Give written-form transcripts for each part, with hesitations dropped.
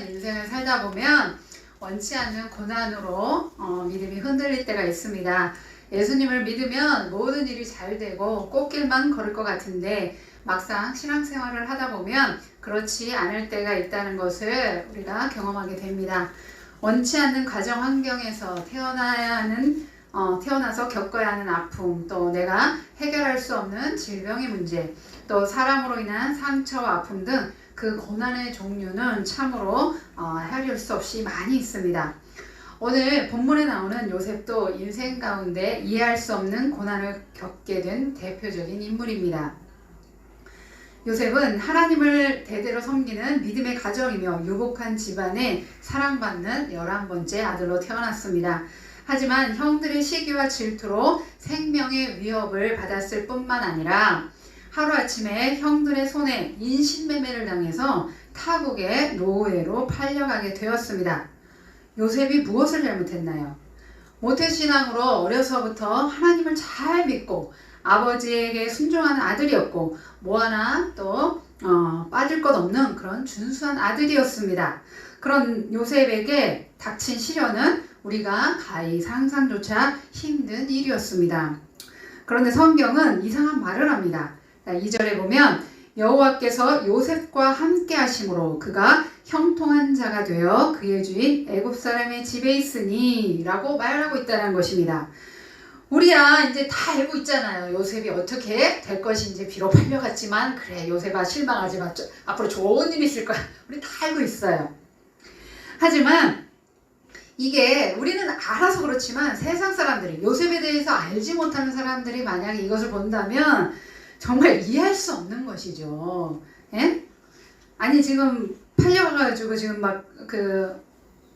인생을 살다 보면 원치 않는 고난으로 믿음이 흔들릴 때가 있습니다. 예수님을 믿으면 모든 일이 잘 되고 꽃길만 걸을 것 같은데 막상 신앙생활을 하다 보면 그렇지 않을 때가 있다는 것을 우리가 경험하게 됩니다. 원치 않는 가정 환경에서 태어나서 겪어야 하는 아픔, 또 내가 해결할 수 없는 질병의 문제, 또 사람으로 인한 상처와 아픔 등 그 고난의 종류는 참으로 헤아릴 수 없이 많이 있습니다. 오늘 본문에 나오는 요셉도 인생 가운데 이해할 수 없는 고난을 겪게 된 대표적인 인물입니다. 요셉은 하나님을 대대로 섬기는 믿음의 가정이며 유복한 집안에 사랑받는 11번째 아들로 태어났습니다. 하지만 형들의 시기와 질투로 생명의 위협을 받았을 뿐만 아니라 하루아침에 형들의 손에 인신매매를 당해서 타국의 노예로 팔려가게 되었습니다. 요셉이 무엇을 잘못했나요? 모태신앙으로 어려서부터 하나님을 잘 믿고 아버지에게 순종하는 아들이었고 뭐 하나 또 빠질 것 없는 그런 준수한 아들이었습니다. 그런 요셉에게 닥친 시련은 우리가 가히 상상조차 힘든 일이었습니다. 그런데 성경은 이상한 말을 합니다. 2절에 보면 여호와께서 요셉과 함께 하심으로 그가 형통한 자가 되어 그의 주인 애굽 사람의 집에 있으니 라고 말하고 있다는 것입니다. 우리야 이제 다 알고 있잖아요. 요셉이 어떻게 될 것인지. 비록 팔려갔지만 그래 요셉아 실망하지 마. 앞으로 좋은 일이 있을 거야. 우리 다 알고 있어요. 하지만 이게 우리는 알아서 그렇지만 세상 사람들이 요셉에 대해서 알지 못하는 사람들이 만약에 이것을 본다면 정말 이해할 수 없는 것이죠. 예? 아니 지금 팔려가지고 지금 막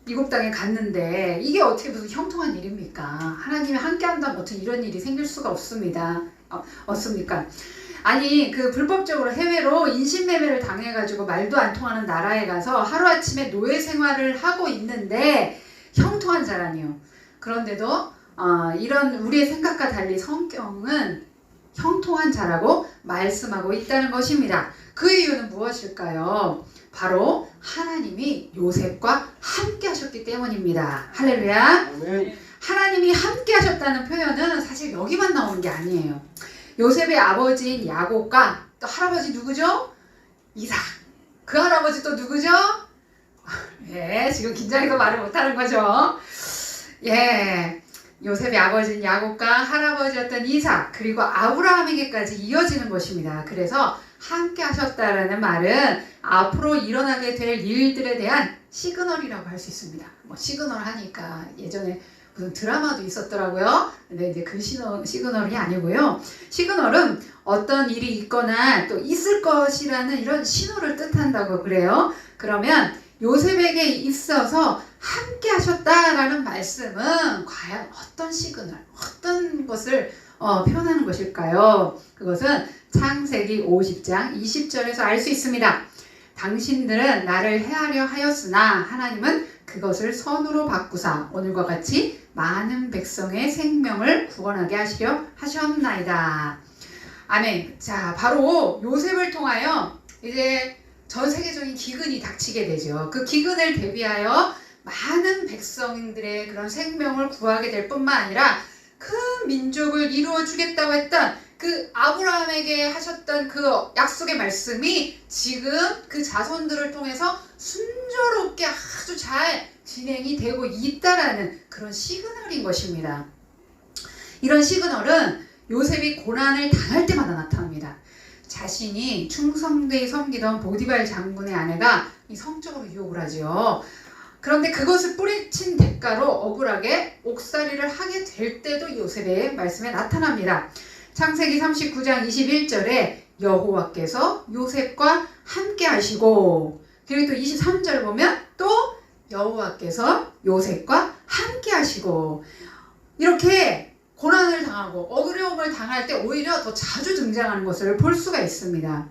미국 땅에 갔는데 이게 어떻게 무슨 형통한 일입니까? 하나님이 함께 한다면 어떻게 이런 일이 생길 수가 없습니다. 없습니까? 아니 불법적으로 해외로 인신매매를 당해가지고 말도 안 통하는 나라에 가서 하루아침에 노예 생활을 하고 있는데 형통한 자라니요. 그런데도 이런 우리의 생각과 달리 성경은 형통한 자라고 말씀하고 있다는 것입니다. 그 이유는 무엇일까요? 바로 하나님이 요셉과 함께 하셨기 때문입니다. 할렐루야. 아멘. 하나님이 함께 하셨다는 표현은 사실 여기만 나오는 게 아니에요. 요셉의 아버지인 야곱과 또 할아버지 누구죠? 이삭. 그 할아버지 또 누구죠? 예, 지금 긴장해서 말을 못하는 거죠. 예. 요셉의 아버지인 야곱과 할아버지였던 이삭 그리고 아브라함에게까지 이어지는 것입니다. 그래서 함께 하셨다라는 말은 앞으로 일어나게 될 일들에 대한 시그널이라고 할 수 있습니다. 뭐 시그널 하니까 예전에 무슨 드라마도 있었더라고요. 근데 이제 그 시그널이 아니고요. 시그널은 어떤 일이 있거나 또 있을 것이라는 이런 신호를 뜻한다고 그래요. 그러면 요셉에게 있어서 함께 하셨다라는 말씀은 과연 어떤 시그널, 어떤 것을 표현하는 것일까요? 그것은 창세기 50장 20절에서 알 수 있습니다. 당신들은 나를 해하려 하였으나 하나님은 그것을 선으로 바꾸사 오늘과 같이 많은 백성의 생명을 구원하게 하시려 하셨나이다. 아멘. 자, 바로 요셉을 통하여 이제 전 세계적인 기근이 닥치게 되죠. 그 기근을 대비하여 많은 백성들의 그런 생명을 구하게 될 뿐만 아니라 큰 민족을 이루어 주겠다고 했던 그 아브라함에게 하셨던 그 약속의 말씀이 지금 그 자손들을 통해서 순조롭게 아주 잘 진행이 되고 있다라는 그런 시그널인 것입니다. 이런 시그널은 요셉이 고난을 당할 때마다 나타납니다. 자신이 충성되이 섬기던 보디발 장군의 아내가 성적으로 유혹을 하죠. 그런데 그것을 뿌리친 대가로 억울하게 옥살이를 하게 될 때도 요셉의 말씀에 나타납니다. 창세기 39장 21절에 여호와께서 요셉과 함께 하시고 그리고 또 23절 보면 또 여호와께서 요셉과 함께 하시고 이렇게 고난을 당하고 어려움을 당할 때 오히려 더 자주 등장하는 것을 볼 수가 있습니다.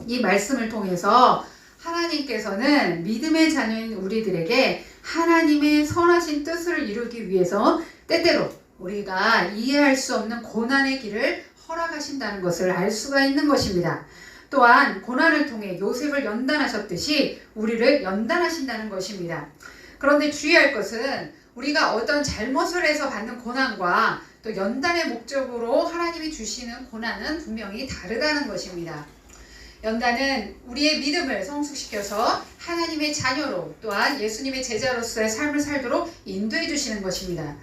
이 말씀을 통해서 하나님께서는 믿음의 자녀인 우리들에게 하나님의 선하신 뜻을 이루기 위해서 때때로 우리가 이해할 수 없는 고난의 길을 허락하신다는 것을 알 수가 있는 것입니다. 또한 고난을 통해 요셉을 연단하셨듯이 우리를 연단하신다는 것입니다. 그런데 주의할 것은 우리가 어떤 잘못을 해서 받는 고난과 또 연단의 목적으로 하나님이 주시는 고난은 분명히 다르다는 것입니다. 연단은 우리의 믿음을 성숙시켜서 하나님의 자녀로 또한 예수님의 제자로서의 삶을 살도록 인도해 주시는 것입니다.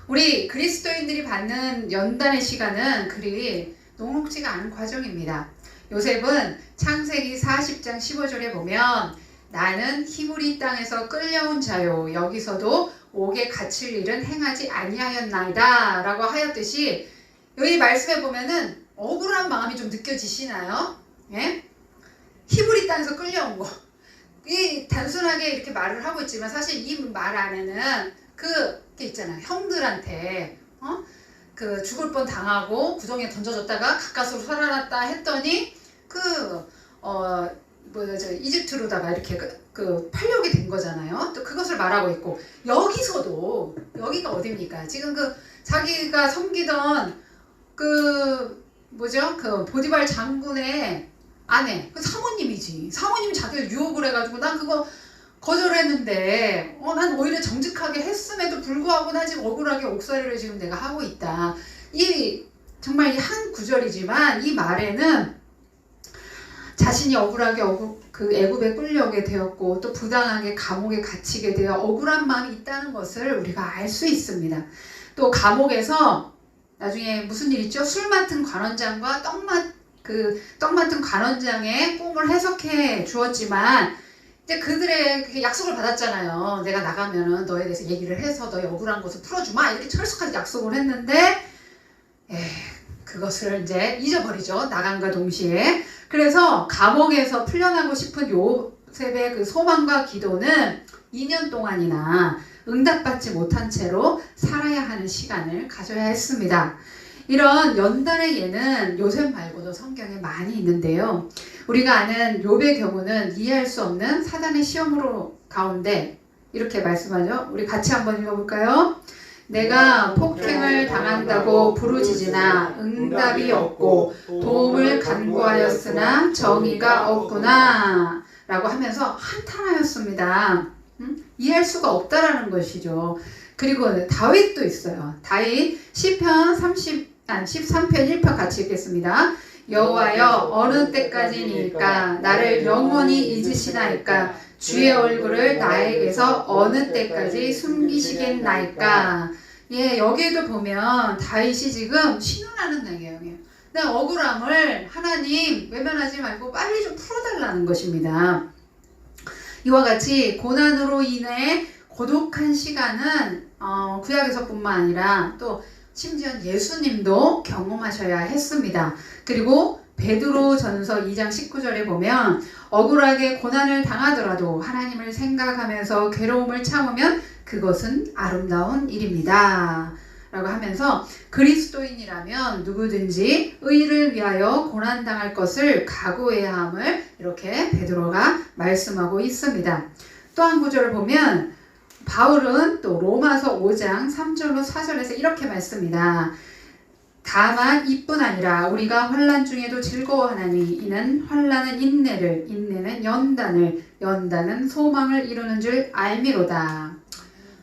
우리 그리스도인들이 받는 연단의 시간은 그리 녹록지가 않은 과정입니다. 요셉은 창세기 40장 15절에 보면 나는 히브리 땅에서 끌려온 자요 여기서도 옥에 갇힐 일은 행하지 아니하였나이다 라고 하였듯이 여기 말씀에 보면은 억울한 마음이 좀 느껴지시나요? 예? 히브리 땅에서 끌려온 거. 이 단순하게 이렇게 말을 하고 있지만 사실 이 말 안에는 그게 있잖아요. 형들한테 그 죽을 뻔 당하고 구덩이에 던져졌다가 가까스로 살아났다 했더니 이집트로다가 이렇게 팔려오게 된 거잖아요. 또 그것을 말하고 있고 여기서도 여기가 어딥니까? 지금 자기가 섬기던 그 보디발 장군의 아내, 사모님이지. 사모님이 자기를 유혹을 해가지고 난 그거 거절했는데 난 오히려 정직하게 했음에도 불구하고 나 지금 억울하게 옥살이를 지금 내가 하고 있다. 정말 이 한 구절이지만 이 말에는 자신이 억울하게 애굽에 끌려오게 되었고 또 부당하게 감옥에 갇히게 되어 억울한 마음이 있다는 것을 우리가 알 수 있습니다. 또 감옥에서 나중에 무슨 일 있죠? 술 맡은 관원장과 떡 맡은 관원장의 꿈을 해석해 주었지만 이제 그들의 약속을 받았잖아요. 내가 나가면은 너에 대해서 얘기를 해서 너의 억울한 것을 풀어주마 이렇게 철석하게 약속을 했는데 그것을 이제 잊어버리죠. 나간과 동시에. 그래서 감옥에서 풀려나고 싶은 요셉의 그 소망과 기도는 2년 동안이나 응답받지 못한 채로 살아야 하는 시간을 가져야 했습니다. 이런 연단의 예는 요셉 말고도 성경에 많이 있는데요. 우리가 아는 욥의 경우는 이해할 수 없는 사단의 시험으로 가운데 이렇게 말씀하죠. 우리 같이 한번 읽어볼까요? 내가 폭행을 당한다고 부르짖으나 응답이 없고 도움을 간구하였으나 정의가 없구나 라고 하면서 한탄하였습니다. 이해할 수가 없다라는 것이죠. 그리고 다윗도 있어요. 다윗 시편 13편 1편 같이 읽겠습니다. 여호와여 어느 때까지니까 나를 영원히 잊으시나이까 주의 얼굴을 나에게서 어느 때까지 숨기시겠나이까. 여기에도 보면 다윗이 지금 신원하는 내용이에요. 내 억울함을 하나님 외면하지 말고 빨리 좀 풀어달라는 것입니다. 이와 같이 고난으로 인해 고독한 시간은 구약에서뿐만 아니라 또 심지어 예수님도 경험하셔야 했습니다. 그리고 베드로전서 2장 19절에 보면 억울하게 고난을 당하더라도 하나님을 생각하면서 괴로움을 참으면 그것은 아름다운 일입니다. 라고 하면서 그리스도인이라면 누구든지 의를 위하여 고난당할 것을 각오해야 함을 이렇게 베드로가 말씀하고 있습니다. 또 한 구절을 보면 바울은 또 로마서 5장 3절로 4절에서 이렇게 말씀합니다. 다만 이뿐 아니라 우리가 환난 중에도 즐거워하나니 이는 환난은 인내를, 인내는 연단을, 연단은 소망을 이루는 줄 알미로다.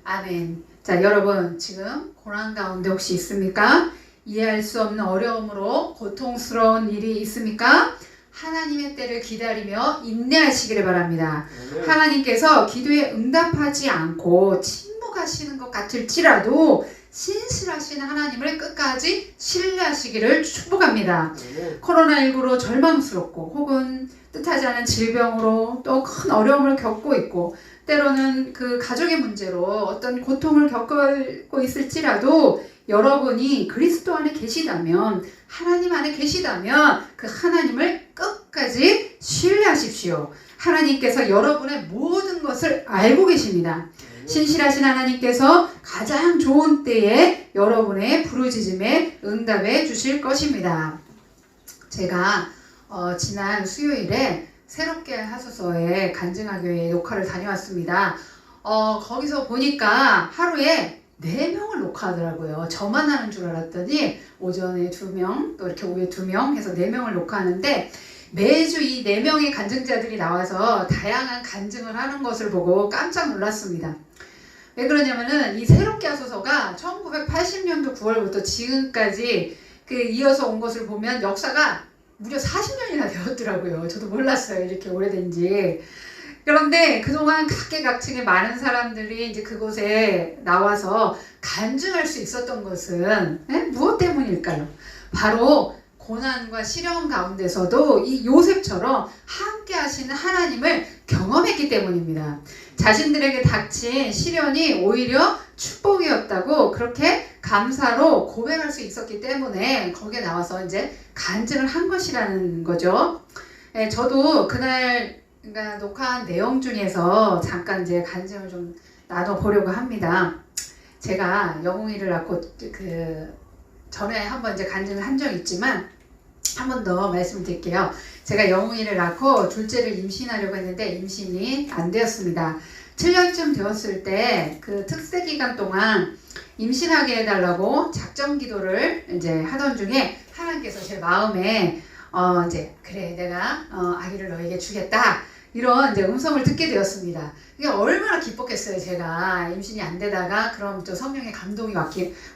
아멘. 자, 여러분 지금 고난 가운데 혹시 있습니까? 이해할 수 없는 어려움으로 고통스러운 일이 있습니까? 하나님의 때를 기다리며 인내하시기를 바랍니다. 하나님께서 기도에 응답하지 않고 침묵하시는 것 같을지라도 신실하신 하나님을 끝까지 신뢰하시기를 축복합니다. 코로나19로 절망스럽고 혹은 뜻하지 않은 질병으로 또 큰 어려움을 겪고 있고 때로는 그 가족의 문제로 어떤 고통을 겪고 있을지라도 여러분이 그리스도 안에 계시다면 하나님 안에 계시다면 그 하나님을 끝까지 신뢰하십시오. 하나님께서 여러분의 모든 것을 알고 계십니다. 신실하신 하나님께서 가장 좋은 때에 여러분의 부르짖음에 응답해 주실 것입니다. 제가 지난 수요일에 새롭게 하소서의 간증하교회 녹화를 다녀왔습니다. 거기서 보니까 하루에 4명을 녹화하더라고요. 저만 하는 줄 알았더니 오전에 2명, 또 이렇게 오후에 2명 해서 4명을 녹화하는데 매주 이 4명의 간증자들이 나와서 다양한 간증을 하는 것을 보고 깜짝 놀랐습니다. 왜 그러냐면은 이 새롭게 하소서가 1980년도 9월부터 지금까지 이어서 온 것을 보면 역사가 무려 40년이나 되었더라고요. 저도 몰랐어요. 이렇게 오래된지. 그런데 그동안 각계각층의 많은 사람들이 이제 그곳에 나와서 간증할 수 있었던 것은 무엇 때문일까요? 바로 고난과 시련 가운데서도 이 요셉처럼 함께 하시는 하나님을 경험했기 때문입니다. 자신들에게 닥친 시련이 오히려 축복이었다고 그렇게 감사로 고백할 수 있었기 때문에 거기에 나와서 이제 간증을 한 것이라는 거죠. 저도 그날 녹화한 내용 중에서 잠깐 이제 간증을 좀 나눠보려고 합니다. 제가 영웅이를 낳고 전에 한번 이제 간증을 한 적이 있지만 한 번 더 말씀드릴게요. 제가 영웅이를 낳고 둘째를 임신하려고 했는데 임신이 안 되었습니다. 7년쯤 되었을 때 그 특세 기간 동안 임신하게 해달라고 작정 기도를 이제 하던 중에 하나님께서 제 마음에 이제 그래 내가 아기를 너에게 주겠다 이런 이제 음성을 듣게 되었습니다. 이게 얼마나 기뻤겠어요. 제가 임신이 안 되다가 그럼 또 성령의 감동이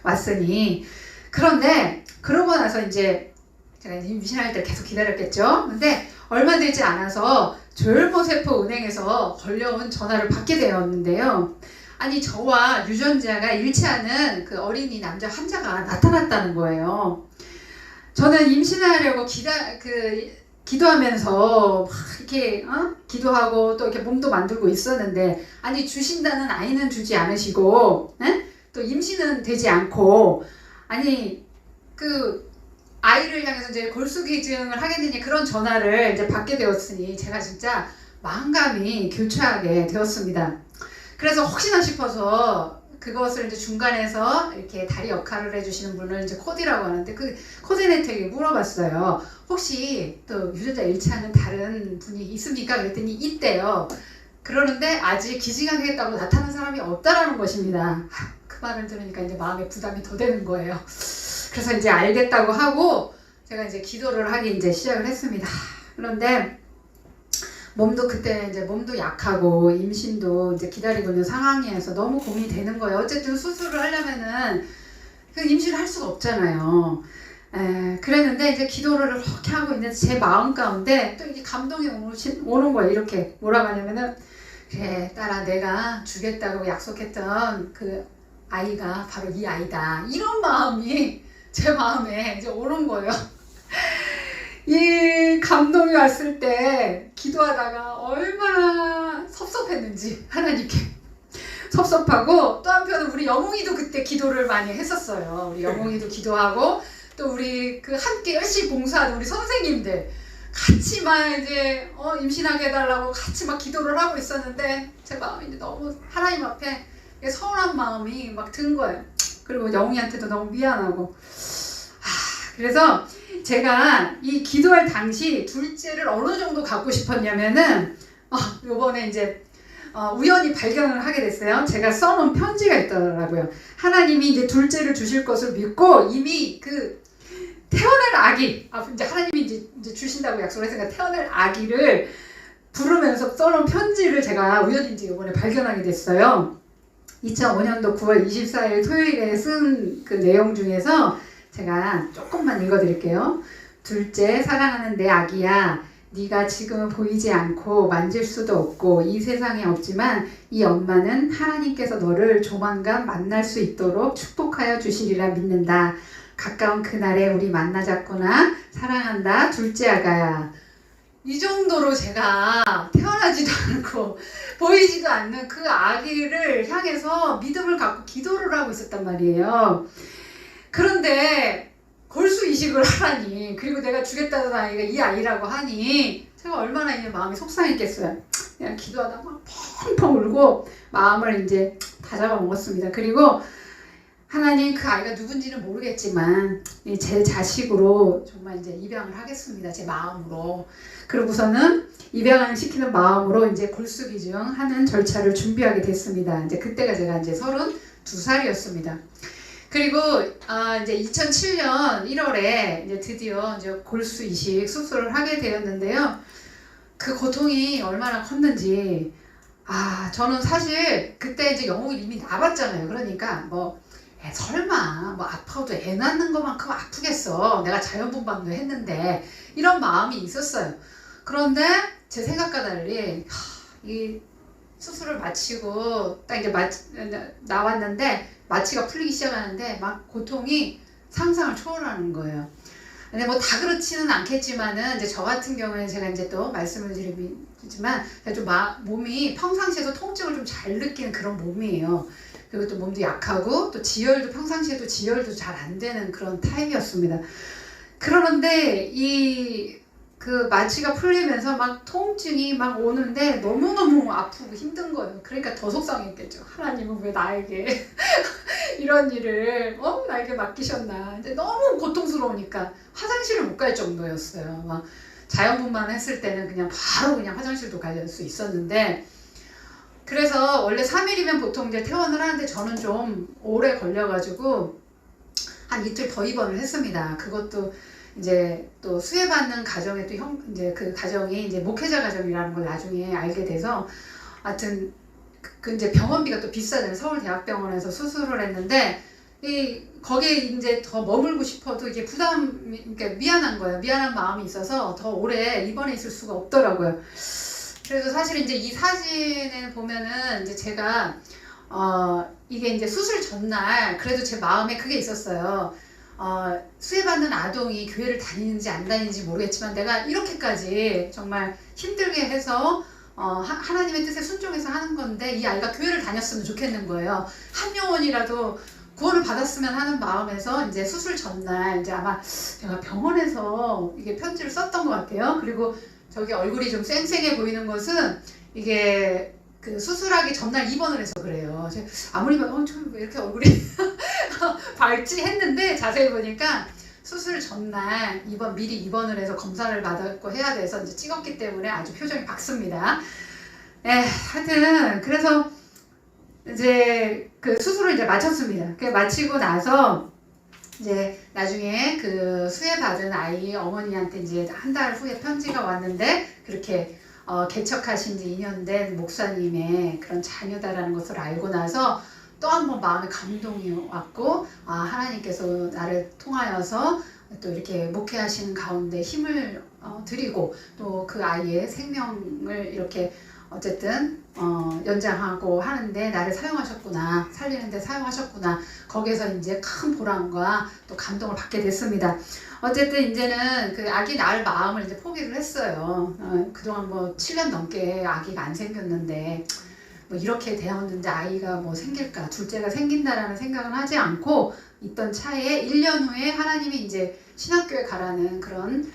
왔으니. 그런데 그러고 나서 이제 제가 임신할 때 계속 기다렸겠죠. 근데 얼마 되지 않아서 조혈모세포 은행에서 걸려온 전화를 받게 되었는데요. 아니 저와 유전자가 일치하는 그 어린이 남자 환자가 나타났다는 거예요. 저는 임신하려고 기도하면서 막 이렇게 기도하고 또 이렇게 몸도 만들고 있었는데 아니 주신다는 아이는 주지 않으시고 또 임신은 되지 않고 아니 아이를 향해서 이제 골수기증을 하겠느냐 그런 전화를 이제 받게 되었으니 제가 진짜 마음감이 교차하게 되었습니다. 그래서 혹시나 싶어서 그것을 이제 중간에서 이렇게 다리 역할을 해주시는 분을 이제 코디라고 하는데 그 코디네이터에게 물어봤어요. 혹시 또 유전자 일치하는 다른 분이 있습니까? 그랬더니 있대요. 그러는데 아직 기증하겠다고 나타난 사람이 없다라는 것입니다. 그 말을 들으니까 이제 마음에 부담이 더 되는 거예요. 그래서 이제 알겠다고 하고 제가 이제 기도를 하기 이제 시작을 했습니다. 그런데 그때 이제 몸도 약하고 임신도 이제 기다리고 있는 상황이어서 너무 고민이 되는 거예요. 어쨌든 수술을 하려면은 임신을 할 수가 없잖아요. 그랬는데 이제 기도를 그렇게 하고 있는데 제 마음 가운데 또 이게 감동이 오는 거예요. 이렇게 뭐라고 하냐면은 그래 딸아 내가 주겠다고 약속했던 그 아이가 바로 이 아이다. 이런 마음이 제 마음에 이제 오는 거예요. 이 감동이 왔을 때 기도하다가 얼마나 섭섭했는지 하나님께 섭섭하고 또 한편은 우리 영웅이도 그때 기도를 많이 했었어요. 우리 영웅이도 기도하고 또 우리 함께 열심히 봉사하는 우리 선생님들 같이 막 이제 임신하게 해달라고 같이 막 기도를 하고 있었는데 제 마음이 이제 너무 하나님 앞에 서운한 마음이 막 든 거예요. 그리고 영웅이한테도 너무 미안하고 그래서 제가 이 기도할 당시 둘째를 어느 정도 갖고 싶었냐면은 요번에 이제 우연히 발견을 하게 됐어요. 제가 써놓은 편지가 있더라고요. 하나님이 이제 둘째를 주실 것을 믿고 이미 태어날 아기 이제 하나님이 이제 주신다고 약속을 했으니까 태어날 아기를 부르면서 써놓은 편지를 제가 우연히 이제 요번에 발견하게 됐어요. 2005년도 9월 24일 토요일에 쓴 그 내용 중에서 제가 조금만 읽어드릴게요. 둘째, 사랑하는 내 아기야, 네가 지금은 보이지 않고 만질 수도 없고 이 세상에 없지만 이 엄마는 하나님께서 너를 조만간 만날 수 있도록 축복하여 주시리라 믿는다. 가까운 그날에 우리 만나자꾸나. 사랑한다, 둘째 아가야. 이 정도로 제가 태어나지도 않고 보이지도 않는 그 아기를 향해서 믿음을 갖고 기도를 하고 있었단 말이에요. 그런데 골수 이식을 하라니, 그리고 내가 주겠다는 아이가 이 아이라고 하니 제가 얼마나 이제 마음이 속상했겠어요. 그냥 기도하다가 막 펑펑 울고 마음을 이제 다 잡아먹었습니다. 그리고 하나님, 그 아이가 누군지는 모르겠지만 제 자식으로 정말 이제 입양을 하겠습니다. 제 마음으로. 그러고서는 입양을 시키는 마음으로 이제 골수기증하는 절차를 준비하게 됐습니다. 이제 그때가 제가 이제 32살이었습니다. 그리고 이제 2007년 1월에 이제 드디어 이제 골수 이식 수술을 하게 되었는데요. 그 고통이 얼마나 컸는지 저는 사실 그때 이제 영웅이 이미 나봤잖아요. 그러니까 뭐 설마 뭐 아파도 애 낳는 것만큼 아프겠어. 내가 자연분방도 했는데 이런 마음이 있었어요. 그런데 제 생각과 달리 이 수술을 마치고 딱 이제 나왔는데 마취가 풀리기 시작하는데 막 고통이 상상을 초월하는 거예요. 근데 뭐 다 그렇지는 않겠지만은 이제 저 같은 경우에 제가 이제 또 말씀을 드리지만 좀 몸이 평상시에도 통증을 좀 잘 느끼는 그런 몸이에요. 그리고 또 몸도 약하고 또 지혈도 평상시에도 지혈도 잘 안 되는 그런 타입이었습니다. 그러는데 그 마취가 풀리면서 막 통증이 막 오는데 너무너무 아프고 힘든 거예요. 그러니까 더 속상했겠죠. 하나님은 왜 나에게 이런 일을 나에게 맡기셨나. 근데 너무 고통스러우니까 화장실을 못 갈 정도였어요. 막 자연분만 했을 때는 그냥 바로 그냥 화장실도 갈 수 있었는데, 그래서 원래 3일이면 보통 이제 퇴원을 하는데 저는 좀 오래 걸려가지고 한 이틀 더 입원을 했습니다. 그것도 이제 또 수혜받는 가정에 또 이제 그 가정이 이제 목회자 가정이라는 걸 나중에 알게 돼서, 하여튼 그 이제 병원비가 또 비싸잖아요. 서울대학병원에서 수술을 했는데 거기에 이제 더 머물고 싶어도 이게 그러니까 미안한 거예요. 미안한 마음이 있어서 더 오래 입원해 있을 수가 없더라고요. 그래서 사실 이제 이 사진에 보면은 이제 제가 이게 이제 수술 전날 그래도 제 마음에 그게 있었어요. 수혜받는 아동이 교회를 다니는지 안 다니는지 모르겠지만 내가 이렇게까지 정말 힘들게 해서 하나님의 뜻에 순종해서 하는 건데 이 아이가 교회를 다녔으면 좋겠는 거예요. 한 영혼이라도 구원을 받았으면 하는 마음에서 이제 수술 전날 이제 아마 제가 병원에서 이게 편지를 썼던 것 같아요. 그리고 저기 얼굴이 좀 쌩쌩해 보이는 것은 이게 그 수술하기 전날 입원을 해서 그래요. 아무리 봐도 좀 이렇게 얼굴이 밝지 했는데 자세히 보니까 수술 전날 미리 입원을 해서 검사를 받았고 해야 돼서 이제 찍었기 때문에 아주 표정이 밝습니다. 하여튼 그래서 이제 그 수술을 이제 마쳤습니다. 그 마치고 나서 이제 나중에 그 수혜받은 아이 어머니한테 이제 한 달 후에 편지가 왔는데 그렇게 개척하신 지 2년 된 목사님의 그런 자녀다라는 것을 알고 나서 또 한 번 마음에 감동이 왔고 하나님께서 나를 통하여서 또 이렇게 목회하시는 가운데 힘을 드리고 또 그 아이의 생명을 이렇게 어쨌든 연장하고 하는데 나를 사용하셨구나, 살리는데 사용하셨구나, 거기에서 이제 큰 보람과 또 감동을 받게 됐습니다. 어쨌든 이제는 그 아기 낳을 마음을 이제 포기를 했어요. 그동안 뭐 7년 넘게 아기가 안 생겼는데 뭐 이렇게 되었는데 아이가 뭐 생길까, 둘째가 생긴다라는 생각은 하지 않고 있던 차에 1년 후에 하나님이 이제 신학교에 가라는 그런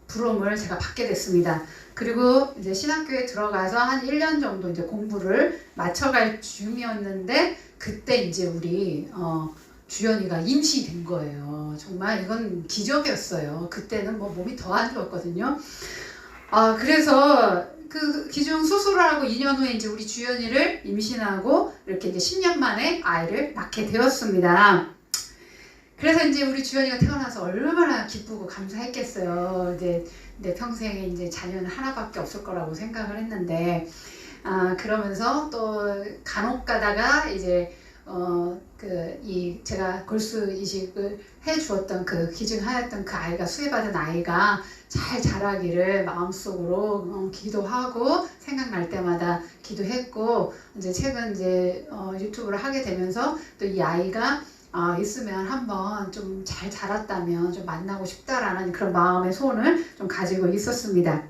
부름을 제가 받게 됐습니다. 그리고 이제 신학교에 들어가서 한 1년 정도 이제 공부를 마쳐갈 중이었는데 그때 이제 우리 주연이가 임신된 거예요. 정말 이건 기적이었어요. 그때는 뭐 몸이 더 안 좋았거든요. 그래서 그 기중 수술을 하고 2년 후에 이제 우리 주연이를 임신하고 이렇게 이제 10년 만에 아이를 낳게 되었습니다. 그래서 이제 우리 주연이가 태어나서 얼마나 기쁘고 감사했겠어요. 이제 내 평생에 이제 자녀는 하나밖에 없을 거라고 생각을 했는데, 그러면서 또 간혹 가다가 이제 제가 골수 이식을 해 주었던 그 기증하였던 그 아이가 수혜받은 아이가 잘 자라기를 마음속으로 기도하고 생각날 때마다 기도했고, 이제 최근 이제 유튜브를 하게 되면서 또 이 아이가 있으면 한번 좀 잘 자랐다면 좀 만나고 싶다라는 그런 마음의 소원을 좀 가지고 있었습니다.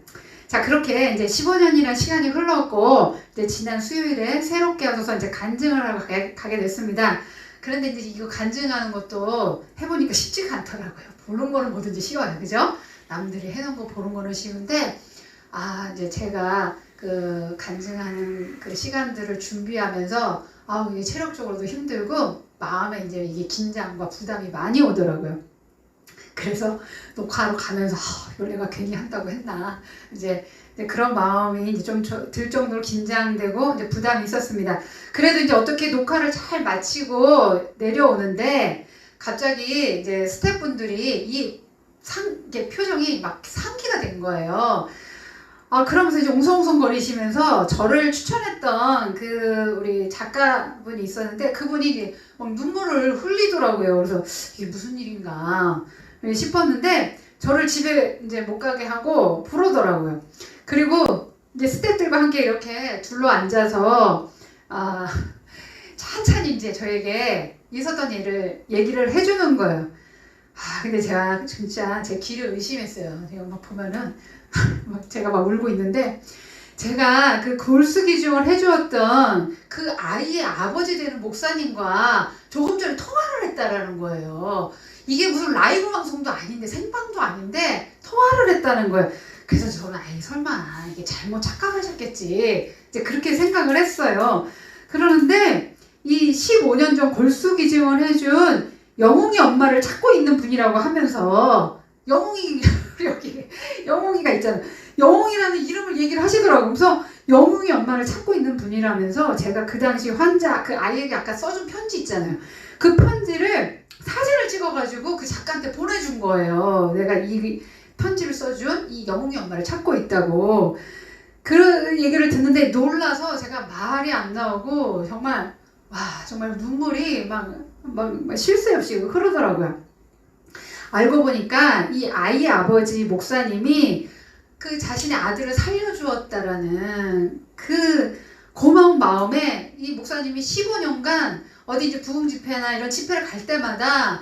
자, 그렇게 이제 15년이라는 시간이 흘렀고, 이제 지난 수요일에 새롭게 하셔서 이제 간증을 하러 가게 됐습니다. 그런데 이제 이거 간증하는 것도 해보니까 쉽지가 않더라고요. 보는 거는 뭐든지 쉬워요. 그죠? 남들이 해놓은 거 보는 거는 쉬운데, 이제 제가 그 간증하는 그 시간들을 준비하면서, 이게 체력적으로도 힘들고, 마음에 이제 이게 긴장과 부담이 많이 오더라고요. 그래서 녹화로 가면서 이걸 내가 괜히 한다고 했나, 이제 그런 마음이 이제 좀 들 정도로 긴장되고 이제 부담이 있었습니다. 그래도 이제 어떻게 녹화를 잘 마치고 내려오는데 갑자기 이제 스태프분들이 이게 표정이 막 상기가 된 거예요. 그러면서 이제 옹성옹성거리시면서 저를 추천했던 우리 작가분이 있었는데 그분이 이제 막 눈물을 흘리더라고요. 그래서 이게 무슨 일인가 싶었는데 저를 집에 이제 못 가게 하고 부르더라고요. 그리고 이제 스태프들과 함께 이렇게 둘러 앉아서 천천히 이제 저에게 있었던 일을 얘기를 해주는 거예요. 근데 제가 진짜 제 귀를 의심했어요. 제가 막 보면은 제가 막 울고 있는데 제가 그 골수기중을 해주었던 그 아이의 아버지 되는 목사님과 조금 전에 통화를 했다라는 거예요. 이게 무슨 라이브 방송도 아닌데 생방도 아닌데 통화를 했다는 거예요. 그래서 저는 설마 이게 잘못 착각하셨겠지 이제 그렇게 생각을 했어요. 그러는데 이 15년 전 골수기증을 해준 영웅이 엄마를 찾고 있는 분이라고 하면서 영웅이가 있잖아요. 영웅이라는 이름을 얘기를 하시더라고요. 그래서 영웅이 엄마를 찾고 있는 분이라면서 제가 그 당시 환자 그 아이에게 아까 써준 편지 있잖아요. 그 편지를 사진을 찍어가지고 그 작가한테 보내준 거예요. 내가 이 편지를 써준 이 영웅이 엄마를 찾고 있다고. 그 얘기를 듣는데 놀라서 제가 말이 안 나오고 정말 눈물이 막 쉴 새 없이 흐르더라고요. 알고 보니까 이 아이의 아버지 목사님이 그 자신의 아들을 살려주었다라는 그 고마운 마음에 이 목사님이 15년간 어디 이제 부흥 집회나 이런 집회를 갈 때마다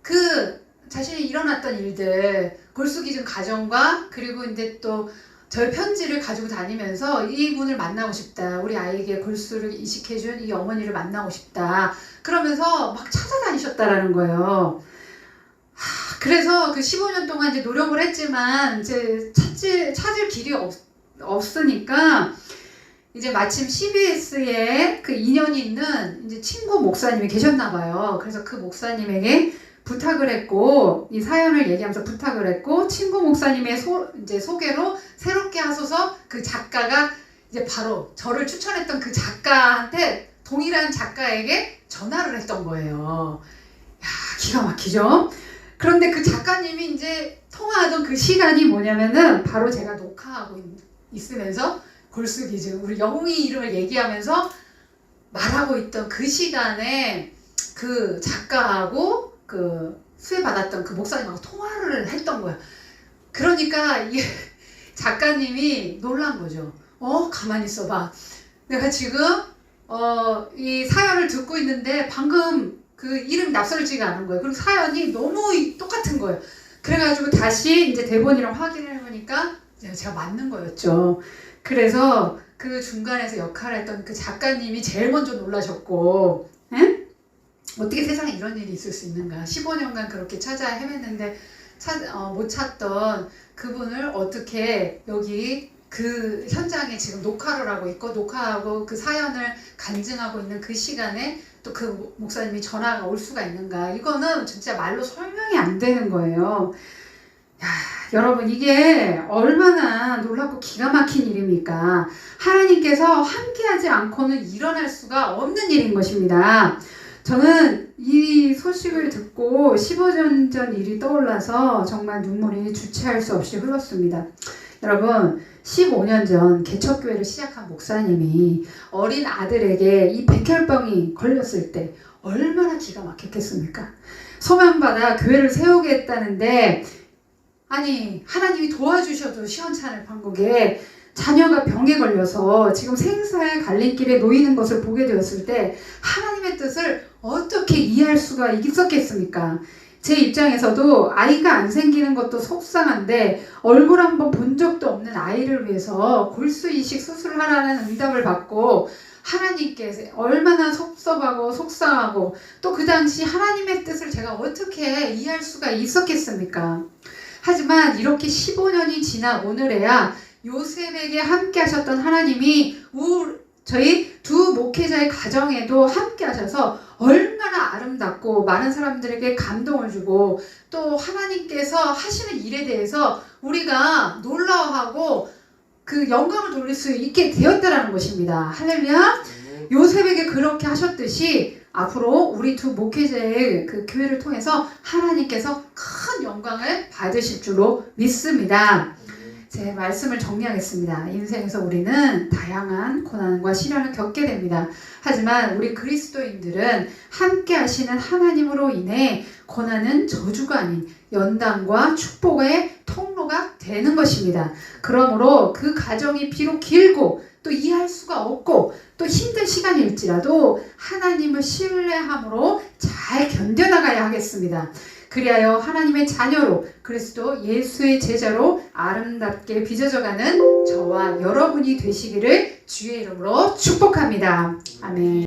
그 자신이 일어났던 일들, 골수기증 가정과 그리고 이제 또 저의 편지를 가지고 다니면서 이분을 만나고 싶다. 우리 아이에게 골수를 이식해준 이 어머니를 만나고 싶다. 그러면서 막 찾아다니셨다라는 거예요. 그래서 그 15년 동안 이제 노력을 했지만 이제 찾을 길이 없으니까 이제 마침 CBS에 그 인연이 있는 이제 친구 목사님이 계셨나 봐요. 그래서 그 목사님에게 부탁을 했고 이 사연을 얘기하면서 부탁을 했고 친구 목사님의 이제 소개로 새롭게 하소서 그 작가가 이제 바로 저를 추천했던 그 작가한테 동일한 작가에게 전화를 했던 거예요. 기가 막히죠? 그런데 그 작가님이 이제 통화하던 그 시간이 뭐냐면은 바로 제가 녹화하고 있으면서 골수기증 우리 영웅이 이름을 얘기하면서 말하고 있던 그 시간에 그 작가하고 그 수혜받았던 그 목사님하고 통화를 했던 거야. 그러니까 이 작가님이 놀란 거죠. 가만히 있어봐. 내가 지금 이 사연을 듣고 있는데 방금 그 이름 납설지가 않은 거예요. 그리고 사연이 너무 똑같은 거예요. 그래가지고 다시 이제 대본이랑 확인을 해보니까 제가 맞는 거였죠. 그래서 그 중간에서 역할을 했던 그 작가님이 제일 먼저 놀라셨고, 어떻게 세상에 이런 일이 있을 수 있는가. 15년간 그렇게 찾아 헤맸는데 못 찾던 그분을 어떻게 여기 그 현장에 지금 녹화를 하고 있고 녹화하고 그 사연을 간증하고 있는 그 시간에 또 그 목사님이 전화가 올 수가 있는가. 이거는 진짜 말로 설명이 안 되는 거예요. 여러분 이게 얼마나 놀랍고 기가 막힌 일입니까? 하나님께서 함께하지 않고는 일어날 수가 없는 일인 것입니다. 저는 이 소식을 듣고 15년 전 일이 떠올라서 정말 눈물이 주체할 수 없이 흘렀습니다. 여러분 15년 전 개척교회를 시작한 목사님이 어린 아들에게 이 백혈병이 걸렸을 때 얼마나 기가 막혔겠습니까? 소명받아 교회를 세우겠다는데 아니 하나님이 도와주셔도 시원찮을 판국에 자녀가 병에 걸려서 지금 생사의 갈림길에 놓이는 것을 보게 되었을 때 하나님의 뜻을 어떻게 이해할 수가 있었겠습니까? 제 입장에서도 아이가 안 생기는 것도 속상한데 얼굴 한번 본 적도 없는 아이를 위해서 골수 이식 수술을 하라는 응답을 받고 하나님께 얼마나 섭섭하고 속상하고 또 그 당시 하나님의 뜻을 제가 어떻게 이해할 수가 있었겠습니까? 하지만 이렇게 15년이 지난 오늘에야 요셉에게 함께 하셨던 하나님이 저희 두 목회자의 가정에도 함께 하셔서 얼마나 아름답고 많은 사람들에게 감동을 주고 또 하나님께서 하시는 일에 대해서 우리가 놀라워하고 그 영광을 돌릴 수 있게 되었다라는 것입니다. 할렐루야. 요셉에게 그렇게 하셨듯이 앞으로 우리 두 목회자의 그 교회를 통해서 하나님께서 큰 영광을 받으실 줄로 믿습니다. 제 말씀을 정리하겠습니다. 인생에서 우리는 다양한 고난과 시련을 겪게 됩니다. 하지만 우리 그리스도인들은 함께 하시는 하나님으로 인해 고난은 저주가 아닌 연단과 축복의 통로가 되는 것입니다. 그러므로 그 과정이 비록 길고 또 이해할 수가 없고 또 힘든 시간일지라도 하나님을 신뢰함으로 잘 견뎌나가야 하겠습니다. 그리하여 하나님의 자녀로 그리스도 예수의 제자로 아름답게 빚어져가는 저와 여러분이 되시기를 주의 이름으로 축복합니다. 아멘.